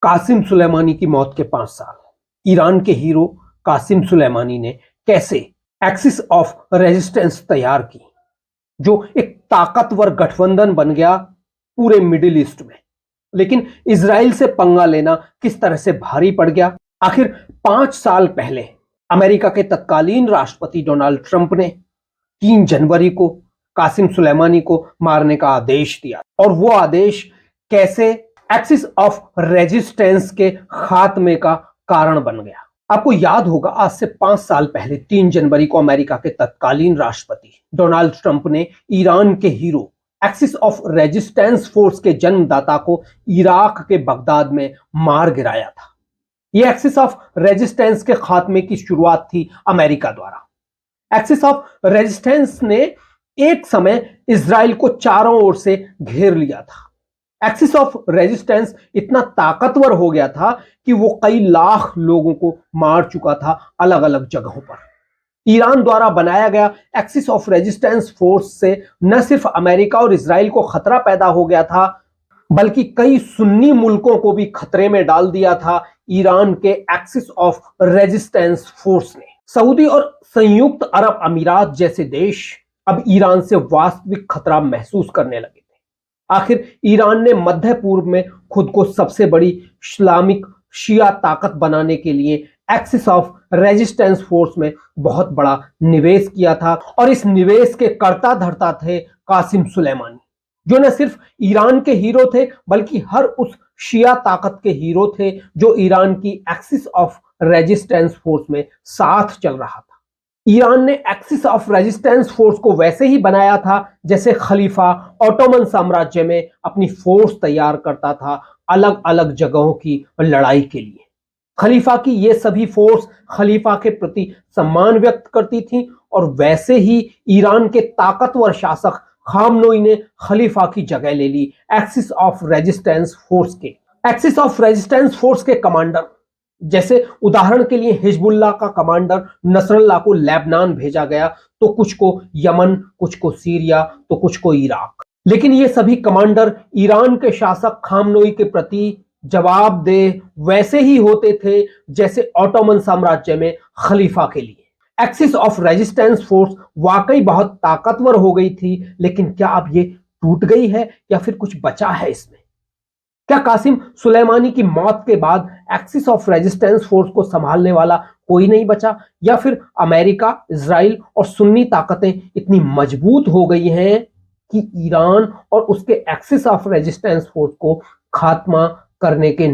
कासिम सुलेमानी की मौत के 5 साल ईरान के हीरो कासिम सुलेमानी ने कैसे एक्सिस ऑफ रेजिस्टेंस तैयार की, जो एक ताकतवर गठबंधन बन गया पूरे मिडिल ईस्ट में। लेकिन इजराइल से पंगा लेना किस तरह से भारी पड़ गया। आखिर 5 साल पहले अमेरिका के तत्कालीन राष्ट्रपति डोनाल्ड ट्रंप ने 3 जनवरी को कासिम सुलेमानी को मारने का आदेश दिया, और वो आदेश कैसे एक्सिस ऑफ रेजिस्टेंस के खात्मे का कारण बन गया। आपको याद होगा, आज से 5 साल पहले 3 जनवरी को अमेरिका के तत्कालीन राष्ट्रपति डोनाल्ड ट्रंप ने ईरान के hero axis of resistance force के जन्मदाता को इराक के बगदाद में मार गिराया था। यह एक्सिस ऑफ रेजिस्टेंस के खात्मे की शुरुआत थी अमेरिका द्वारा। एक्सिस ऑफ रेजिस्टेंस ने एक समय इजराइल को चारों ओर से घेर लिया था। एक्सिस ऑफ रेजिस्टेंस इतना ताकतवर हो गया था कि वो कई लाख लोगों को मार चुका था अलग अलग जगहों पर। ईरान द्वारा बनाया गया एक्सिस ऑफ रेजिस्टेंस फोर्स से न सिर्फ अमेरिका और इजराइल को खतरा पैदा हो गया था, बल्कि कई सुन्नी मुल्कों को भी खतरे में डाल दिया था ईरान के एक्सिस ऑफ रेजिस्टेंस फोर्स ने। सऊदी और संयुक्त अरब अमीरात जैसे देश अब ईरान से वास्तविक खतरा महसूस करने लगे थे। आखिर ईरान ने मध्य पूर्व में खुद को सबसे बड़ी इस्लामिक शिया ताकत बनाने के लिए एक्सिस ऑफ रेजिस्टेंस फोर्स में बहुत बड़ा निवेश किया था, और इस निवेश के कर्ता धर्ता थे कासिम सुलेमानी, जो न सिर्फ ईरान के हीरो थे बल्कि हर उस शिया ताकत के हीरो थे जो ईरान की एक्सिस ऑफ रेजिस्टेंस फोर्स में साथ चल रहा था। ईरान ने एक्सिस ऑफ रेजिस्टेंस फोर्स को वैसे ही बनाया था जैसे खलीफा ऑटोमन साम्राज्य में अपनी फोर्स तैयार करता था अलग अलग जगहों की लड़ाई के लिए। खलीफा की ये सभी फोर्स खलीफा के प्रति सम्मान व्यक्त करती थी, और वैसे ही ईरान के ताकतवर शासक खामनोई ने खलीफा की जगह ले ली एक्सिस ऑफ रेजिस्टेंस फोर्स के। एक्सिस ऑफ रेजिस्टेंस फोर्स के कमांडर, जैसे उदाहरण के लिए हिजबुल्लाह का कमांडर नसरल्लाह को लेबनान भेजा गया, तो कुछ को यमन, कुछ को सीरिया, तो कुछ को इराक। लेकिन ये सभी कमांडर ईरान के शासक खामनोई के प्रति जवाबदेह वैसे ही होते थे जैसे ऑटोमन साम्राज्य में खलीफा के लिए। एक्सिस ऑफ रेजिस्टेंस फोर्स वाकई बहुत ताकतवर हो गई थी, लेकिन क्या अब ये टूट गई है या फिर कुछ बचा है इसमें? क्या कासिम सुलेमानी की मौत के बाद एक्सिस ऑफ रेजिस्टेंस फोर्स को संभालने वाला कोई नहीं बचा, या फिर अमेरिका, इजराइल और सुन्नी ताकतें इतनी मजबूत हो गई हैं कि ईरान और उसके एक्सिस ऑफ रेजिस्टेंस फोर्स को खात्मा करने के